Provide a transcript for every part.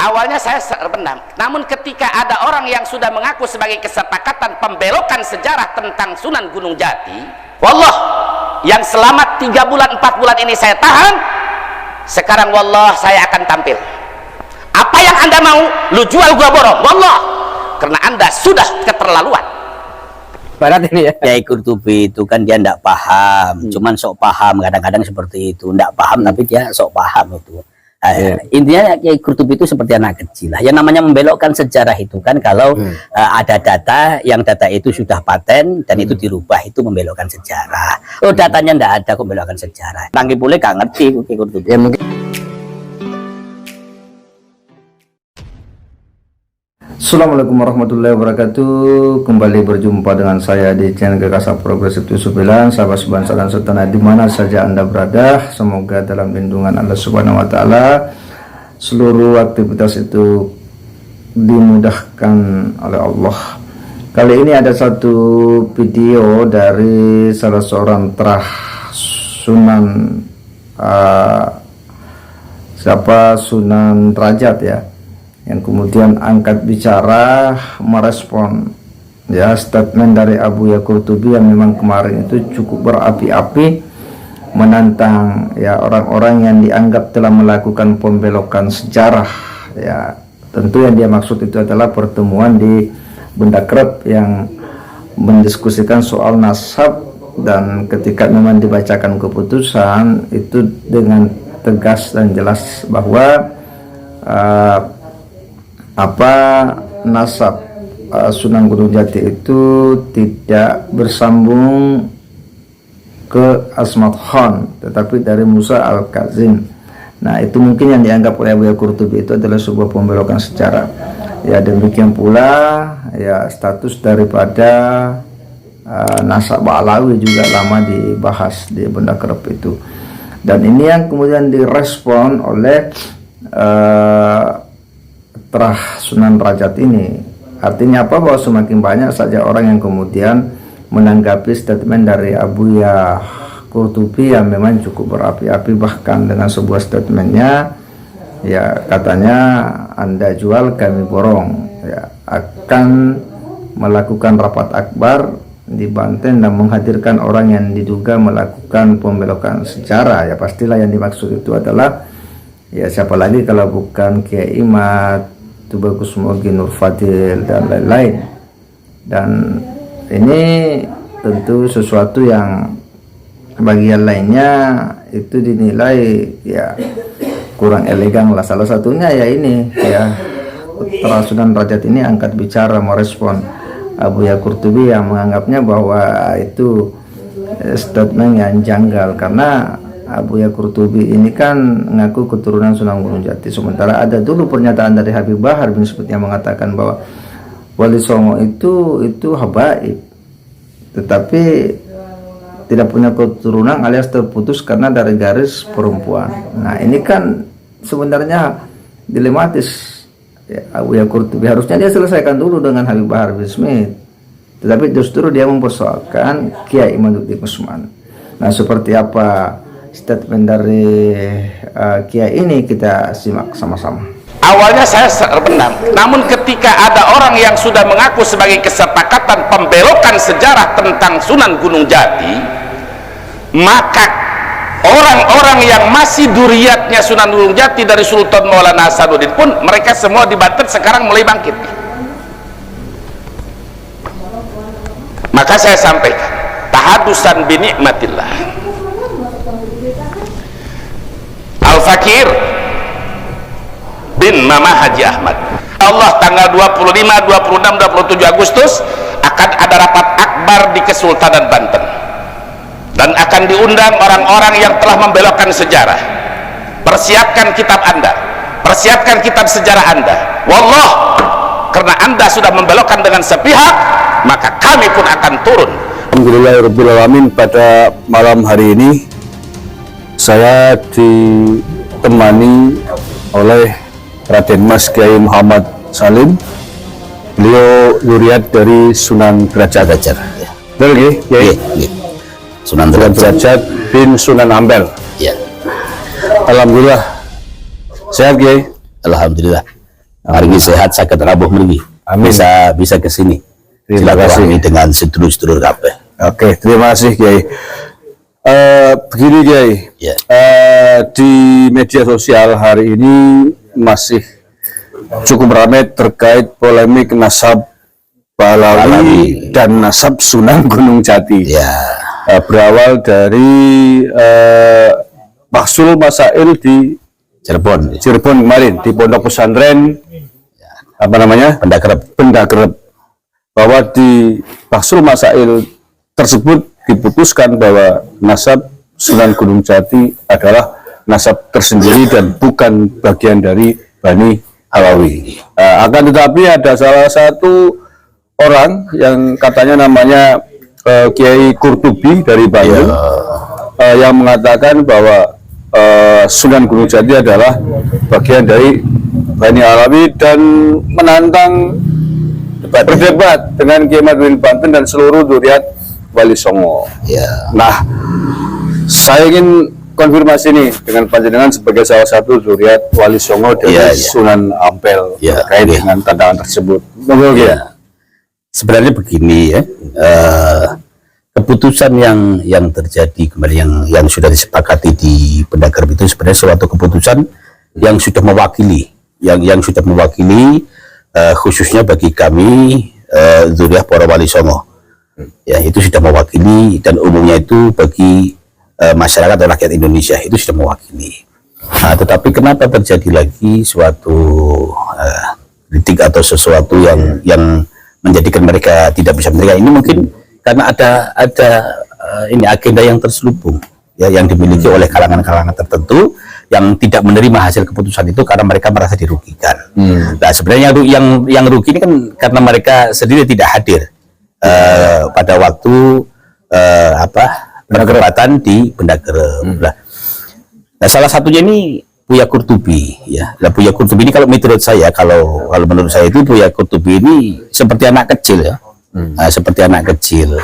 Awalnya saya terbenam, namun ketika ada orang yang sudah mengaku sebagai kesepakatan pembelokan sejarah tentang Sunan Gunung Jati, wallah, yang selama 3 bulan 4 bulan ini saya tahan, sekarang wallah saya akan tampil. Apa yang anda mau, lu jual gua borong, wallah, karena anda sudah keterlaluan. Barat ini ya. Kiai Qurtubi itu kan dia ndak paham, cuman sok paham, kadang-kadang seperti itu, ndak paham tapi dia sok paham itu. Intinya Kiai Qurtubi itu seperti anak kecil lah. Yang namanya membelokkan sejarah itu kan kalau ada data, yang data itu sudah paten dan itu dirubah, itu membelokkan sejarah. Oh, datanya ndak ada kok membelokkan sejarah. Tangki boleh gak ngerti Kiai Qurtubi. Ya mungkin. Assalamualaikum warahmatullahi wabarakatuh. Kembali berjumpa dengan saya di channel Gagasan Progresif 79. Sahabat sebangsa dan setanah di mana saja anda berada, semoga dalam lindungan Allah Subhanahu Wa Taala seluruh aktivitas itu dimudahkan oleh Allah. Kali ini ada satu video dari salah seorang terah Sunan Sunan Derajat ya, yang kemudian angkat bicara merespon ya statement dari Abu Ya Qurtubi yang memang kemarin itu cukup berapi-api menantang ya orang-orang yang dianggap telah melakukan pembelokan sejarah ya. Tentu yang dia maksud itu adalah pertemuan di Bunda Krep yang mendiskusikan soal nasab, dan ketika memang dibacakan keputusan itu dengan tegas dan jelas bahwa nasab Sunan Gunung Jati itu tidak bersambung ke Asmat Khan tetapi dari Musa Al-Kazim. Nah, itu mungkin yang dianggap oleh Abu Ya Qurtubi itu adalah sebuah pembelokan sejarah ya. Demikian pula ya status daripada nasab Alawi juga lama dibahas di Bunda Krep itu, dan ini yang kemudian direspon oleh terah Sunan Derajat ini. Artinya apa? Bahwa semakin banyak saja orang yang kemudian menanggapi statement dari Abu Ya Qurtubi yang memang cukup berapi-api, bahkan dengan sebuah statementnya ya katanya anda jual kami borong ya, akan melakukan rapat akbar di Banten dan menghadirkan orang yang diduga melakukan pembelokan sejarah ya. Pastilah yang dimaksud itu adalah ya siapa lagi kalau bukan Kiai Imad, Tubagus Mogi, Nur Fadil dan lain-lain. Dan ini tentu sesuatu yang bagian lainnya itu dinilai ya kurang elegan lah. Salah satunya ya ini ya, Terah Sunan Derajat ini angkat bicara merespon Abu Ya Qurtubi yang menganggapnya bahwa itu statement yang janggal, karena Abu Ya Qurtubi ini kan mengaku keturunan Sunan Gunung Jati, sementara ada dulu pernyataan dari Habib Bahar bin Smith yang mengatakan bahwa Wali Songo itu habaib, tetapi tidak punya keturunan alias terputus karena dari garis perempuan. Nah, ini kan sebenarnya dilematis ya, Abu Ya Qurtubi harusnya dia selesaikan dulu dengan Habib Bahar bin Smith, tetapi justru dia mempersoalkan Kiai Imaduddin Usman. Nah, seperti apa statement dari Kiai ini, kita simak sama-sama. Awalnya saya terbenam, namun ketika ada orang yang sudah mengaku sebagai kesepakatan pembelokan sejarah tentang Sunan Gunung Jati, maka orang-orang yang masih duriatnya Sunan Gunung Jati dari Sultan Maulana Hasanuddin pun mereka semua di Banten sekarang mulai bangkit. Maka saya sampaikan tahadusan bi nikmatillah. Al-Fakir bin Mama Haji Ahmad, Allah tanggal 25, 26, 27 Agustus akan ada rapat akbar di Kesultanan Banten, dan akan diundang orang-orang yang telah membelokkan sejarah. Persiapkan kitab anda, persiapkan kitab sejarah anda. Wallah, karena anda sudah membelokkan dengan sepihak, maka kami pun akan turun. Alhamdulillahirrahmanirrahim. Pada malam hari ini saya ditemani oleh Raden Mas Kiai Muhammad Salim. Beliau zuriat dari Sunan Derajat. Betul Kiai? Sunan Derajat bin Sunan Ampel. Ya. Alhamdulillah. Sehat Kiai? Alhamdulillah. Hari ini sehat, sakit rabuh mriki. Amin. Bisa ke sini. Terima kasih dengan sedulur-sedulur kabeh. Oke, terima kasih Kiai. Begini Kiai, Ya. Di media sosial hari ini masih cukup ramai terkait polemik nasab Pahlawi dan nasab Sunan Gunung Jati. Ya. Berawal dari Bahsul Masail di Cirebon. Cirebon kemarin di pondok pesantren apa namanya? Pendakrep. Bahwa di Bahsul Masail tersebut diputuskan bahwa nasab Sunan Gunung Jati adalah nasab tersendiri dan bukan bagian dari Bani Alawi. Akan tetapi ada salah satu orang yang katanya namanya Kiai Kurtubi dari Bandung yang mengatakan bahwa Sunan Gunung Jati adalah bagian dari Bani Alawi dan menantang berdebat dengan Kiai Madudin Banten dan seluruh zuriat Wali Songo. Ya. Nah, saya ingin konfirmasi nih dengan panjenengan sebagai salah satu zuriat Wali Songo dari Sunan Ampel terkait dengan tantangan tersebut. Monggo ya. Sebenarnya begini ya, keputusan yang terjadi kemarin yang sudah disepakati di Pendakrep itu sebenarnya suatu keputusan yang sudah mewakili, yang sudah mewakili khususnya bagi kami zuriat para Wali Songo. Ya, itu sudah mewakili dan umumnya itu bagi masyarakat atau rakyat Indonesia itu sudah mewakili. Nah, tetapi kenapa terjadi lagi suatu kritik atau sesuatu yang menjadikan mereka tidak bisa menerima? Ini mungkin karena ada ini agenda yang terselubung ya, yang dimiliki oleh kalangan-kalangan tertentu yang tidak menerima hasil keputusan itu karena mereka merasa dirugikan. Nah, sebenarnya yang rugi ini kan karena mereka sendiri tidak hadir pada waktu perdebatan di Pendakrep. Nah, salah satunya ini Buya Kurtubi ya. Nah, Buya Kurtubi ini kalau menurut saya, kalau menurut saya itu Buya Kurtubi ini seperti anak kecil ya. Nah, seperti anak kecil.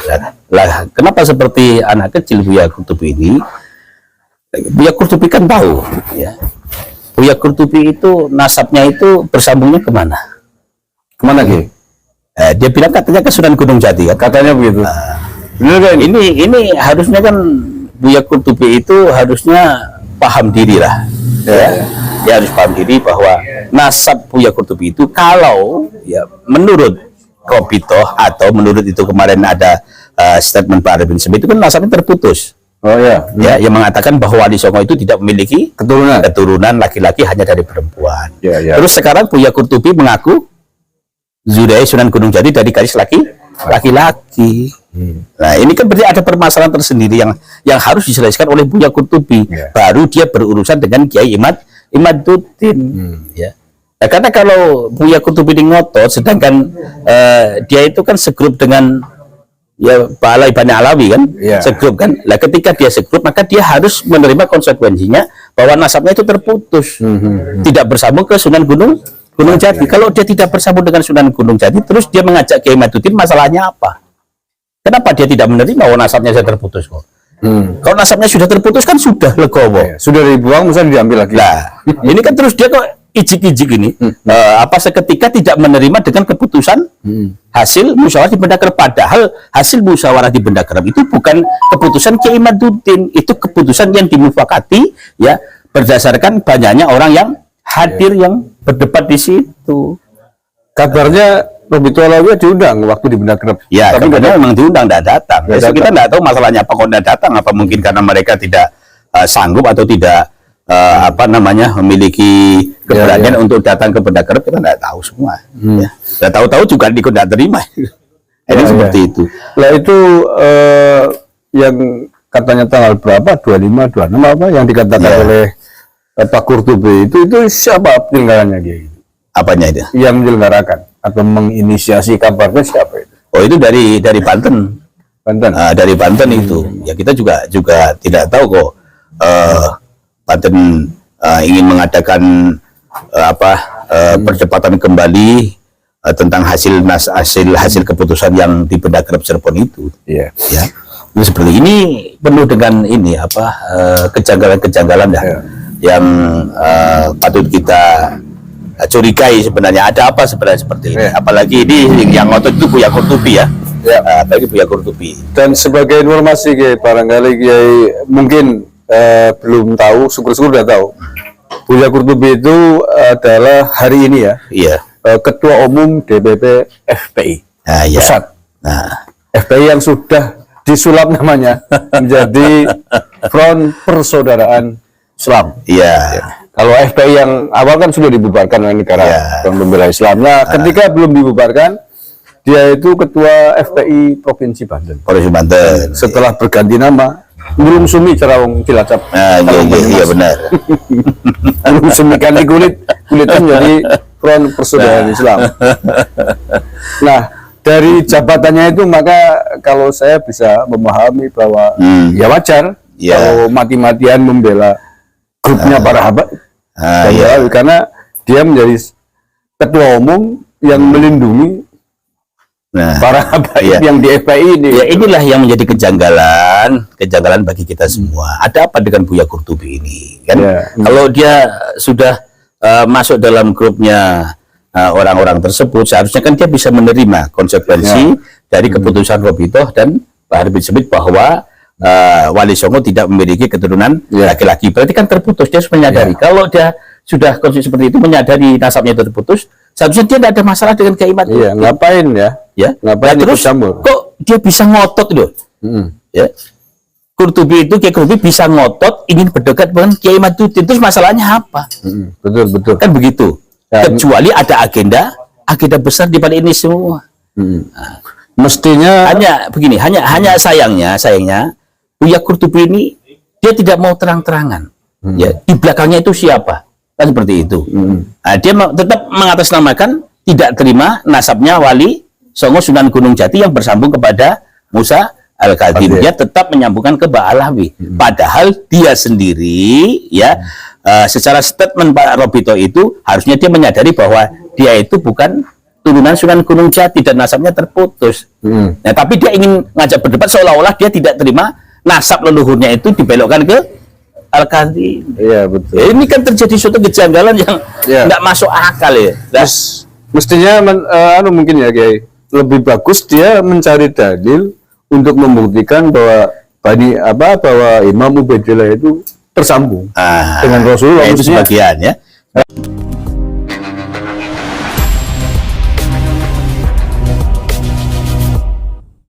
Lah, kenapa seperti anak kecil Buya Kurtubi ini? Buya Kurtubi kan tahu ya. Buya Kurtubi itu nasabnya itu bersambungnya kemana? Kemana Ki? Dia bilang katanya ke Sunan Gunung Jati kan? Katanya begitu. Benar kan? Ini harusnya kan Buya Kurtubi itu harusnya paham diri lah. Ya. Dia harus paham diri bahwa nasab Buya Kurtubi itu kalau ya menurut Kopitoh atau menurut itu kemarin ada statement Pak Arifin Smith itu kan nasabnya terputus. Oh ya. Ya, yang mengatakan bahwa Wali Songo itu tidak memiliki keturunan laki-laki, hanya dari perempuan. Ya. Terus sekarang Buya Kurtubi mengaku zuriat Sunan Gunung Jati dari garis laki-laki. Nah, ini kan berarti ada permasalahan tersendiri yang harus diselesaikan oleh Buya Kurtubi. Baru dia berurusan dengan Kiai Imaduddin. Ya. Nah, karena kalau Buya Kurtubi ini ngotot, sedangkan dia itu kan segrup dengan ya Bani Alawi kan, segrup kan. Nah, ketika dia segrup, maka dia harus menerima konsekuensinya bahwa nasabnya itu terputus, tidak bersambung ke Sunan Gunung Jati. Kalau dia tidak bersambung dengan Sunan Gunung Jati, terus dia mengajak Kiai Imaduddin, masalahnya apa? Kenapa dia tidak menerima bahwa nasabnya sudah terputus kok? Kalau nasabnya sudah terputus kan sudah legowo. Sudah dibuang, misalnya diambil lagi. Nah, ini kan terus dia kok ijik-ijik ini. Seketika tidak menerima dengan keputusan hasil musyawarah di Pendakrep. Padahal hasil musyawarah di Pendakrep itu bukan keputusan Kiai Imaduddin, itu keputusan yang dimufakati ya berdasarkan banyaknya orang yang hadir yang berdebat di situ. Kabarnya Robito Alawi diundang waktu di Pendakrep. Ya, tapi katanya memang diundang, tidak datang. Kita tidak tahu masalahnya apa kok tidak datang. Apa mungkin karena mereka tidak sanggup atau tidak memiliki keberanian untuk datang ke Pendakrep, kita tidak tahu semua. Ya. Dan tahu-tahu juga tidak terima. Ini seperti itu. Lah itu yang katanya tanggal berapa? 25, 26 apa yang dikatakan oleh Pak Kurtubi itu siapa penyelenggaranya dia? Apanya itu? Yang menyelenggarakan atau menginisiasi kabarnya siapa itu? Oh, itu dari Banten. Dari Banten itu. Ya, kita juga tidak tahu kok. Banten ingin mengadakan perdebatan kembali tentang hasil keputusan yang di Pendakrep Cirebon itu. Ya. Itu seperti ini penuh dengan ini kejanggalan-kejanggalan yang patut kita curigai sebenarnya ada apa sebenarnya seperti ini. Apalagi ini yang ngotot itu Buya Qurtubi ya. Apalagi Buya Qurtubi. Dan sebagai informasi Kiai, barangkali Kiai mungkin belum tahu, syukur-syukur udah tahu. Buya Qurtubi itu adalah hari ini ya. Iya. Ketua Umum DPP FPI Iya. Pusat. Nah, FPI yang sudah disulap namanya menjadi Front Persaudaraan Islam. iya. Kalau FPI yang awal kan sudah dibubarkan oleh negara, Front Pembela Islamnya. Ketika belum dibubarkan, dia itu ketua FPI Provinsi Banten. Provinsi Banten. Setelah berganti nama, Ngulung Sumi Cerawung Cilacap. Iya benar. Ngulung Sumi ganti kulitnya menjadi Front Persaudaraan Islam. Nah, dari jabatannya itu maka kalau saya bisa memahami bahwa ya wajar kalau mati-matian membela grupnya para habat, karena dia menjadi ketua umum yang melindungi para habaib yang di FPI ini. Ya inilah yang menjadi kejanggalan bagi kita semua. Ada apa dengan Buya Qurtubi ini? Kan kalau dia sudah masuk dalam grupnya orang-orang tersebut, seharusnya kan dia bisa menerima konsekuensi dari keputusan Robitoh dan Pak Habib Smith bahwa Wali Songo tidak memiliki keturunan laki-laki. Berarti kan terputus. Dia harus menyadari. Kalau dia sudah kondisi seperti itu, menyadari nasabnya terputus, seharusnya dia tidak ada masalah dengan Kiai Mat. Iya, ngapain ya? Ngapain terus kok dia bisa ngotot loh? Ya. Qurtubi itu, Kiai Qurtubi bisa ngotot ingin berdekat dengan Kiai Maduddin. Terus masalahnya apa? Betul. Kan begitu. Kecuali ada agenda besar di balik ini semua. Mestinya hanya begini, hanya sayangnya Buya Qurtubi ini dia tidak mau terang-terangan. Ya, di belakangnya itu siapa? Kan seperti itu. Nah, dia tetap mengatasnamakan tidak terima nasabnya Wali Songo Sunan Gunung Jati yang bersambung kepada Musa Al-Khadim. Dia tetap menyambungkan ke Mbak Alawi. Padahal dia sendiri secara statement Pak Robito itu harusnya dia menyadari bahwa dia itu bukan turunan Sunan Gunung Jati dan nasabnya terputus. Nah, tapi dia ingin ngajak berdebat seolah-olah dia tidak terima nasab leluhurnya itu dibelokkan ke Al-Khadim. Iya, betul. Ya, ini kan terjadi suatu kejanggalan yang nggak masuk akal ya. Mestinya mungkin ya Kiai, lebih bagus dia mencari dalil untuk membuktikan bahwa bahwa Imam Ubaidillah itu tersambung dengan Rasulullah. Itu sebagian ya.